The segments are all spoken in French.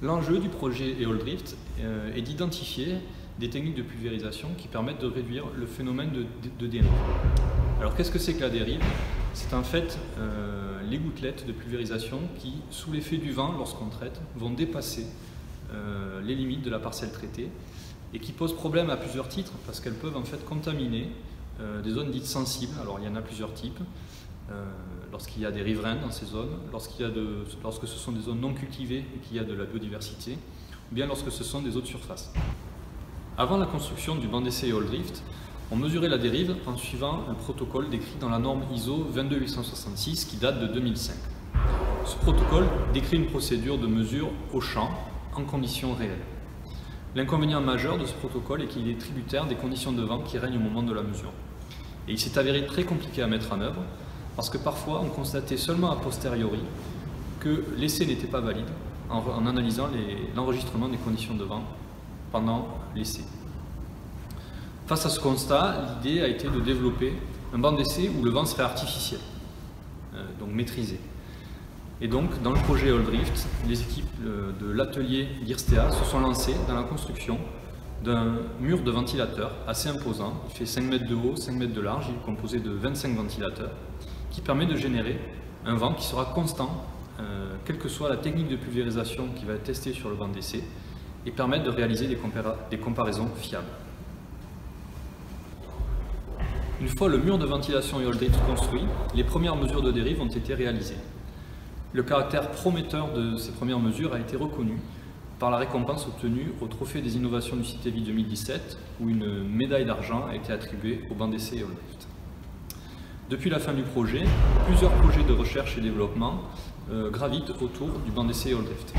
L'enjeu du projet EolDrift est d'identifier des techniques de pulvérisation qui permettent de réduire le phénomène de dérive. Alors qu'est-ce que c'est que la dérive? C'est en fait les gouttelettes de pulvérisation qui, sous l'effet du vent, lorsqu'on traite, vont dépasser les limites de la parcelle traitée et qui posent problème à plusieurs titres parce qu'elles peuvent en fait contaminer des zones dites sensibles. Alors il y en a plusieurs types. Lorsqu'il y a des riverains dans ces zones, lorsque ce sont des zones non cultivées et qu'il y a de la biodiversité, ou bien lorsque ce sont des eaux de surface. Avant la construction du banc d'essai EolDrift, on mesurait la dérive en suivant un protocole décrit dans la norme ISO 22866 qui date de 2005. Ce protocole décrit une procédure de mesure au champ en conditions réelles. L'inconvénient majeur de ce protocole est qu'il est tributaire des conditions de vent qui règnent au moment de la mesure. Et il s'est avéré très compliqué à mettre en œuvre parce que parfois on constatait seulement a posteriori que l'essai n'était pas valide en analysant l'enregistrement des conditions de vent pendant l'essai. Face à ce constat, l'idée a été de développer un banc d'essai où le vent serait artificiel, donc maîtrisé. Et donc, dans le projet EolDrift, les équipes de l'atelier d'IRSTEA se sont lancées dans la construction d'un mur de ventilateurs assez imposant. Il fait 5 mètres de haut, 5 mètres de large, il est composé de 25 ventilateurs, qui permet de générer un vent qui sera constant, quelle que soit la technique de pulvérisation qui va être testée sur le banc d'essai, et permettre de réaliser des comparaisons fiables. Une fois le mur de ventilation EolDrift construit, les premières mesures de dérive ont été réalisées. Le caractère prometteur de ces premières mesures a été reconnu par la récompense obtenue au Trophée des innovations du CITEVI 2017, où une médaille d'argent a été attribuée au banc d'essai EolDrift. Depuis la fin du projet, plusieurs projets de recherche et développement gravitent autour du banc d'essai EolDrift.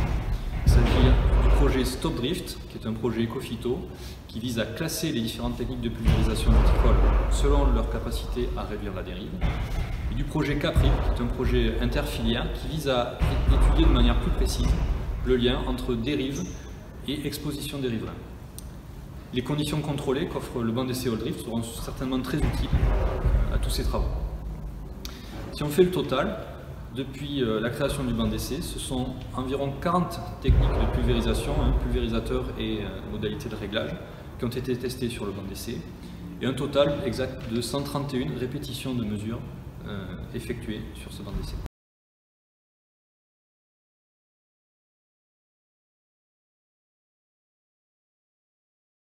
Il s'agit du projet StopDrift, qui est un projet éco-phyto, qui vise à classer les différentes techniques de pulvérisation viticole selon leur capacité à réduire la dérive, et du projet CAPRIP, qui est un projet interfilière qui vise à étudier de manière plus précise le lien entre dérive et exposition des riverains. Les conditions contrôlées qu'offre le banc d'essai EolDrift seront certainement très utiles à tous ces travaux. Si on fait le total, depuis la création du banc d'essai, ce sont environ 40 techniques de pulvérisation, pulvérisateurs et modalités de réglage, qui ont été testées sur le banc d'essai, et un total exact de 131 répétitions de mesures effectuées sur ce banc d'essai.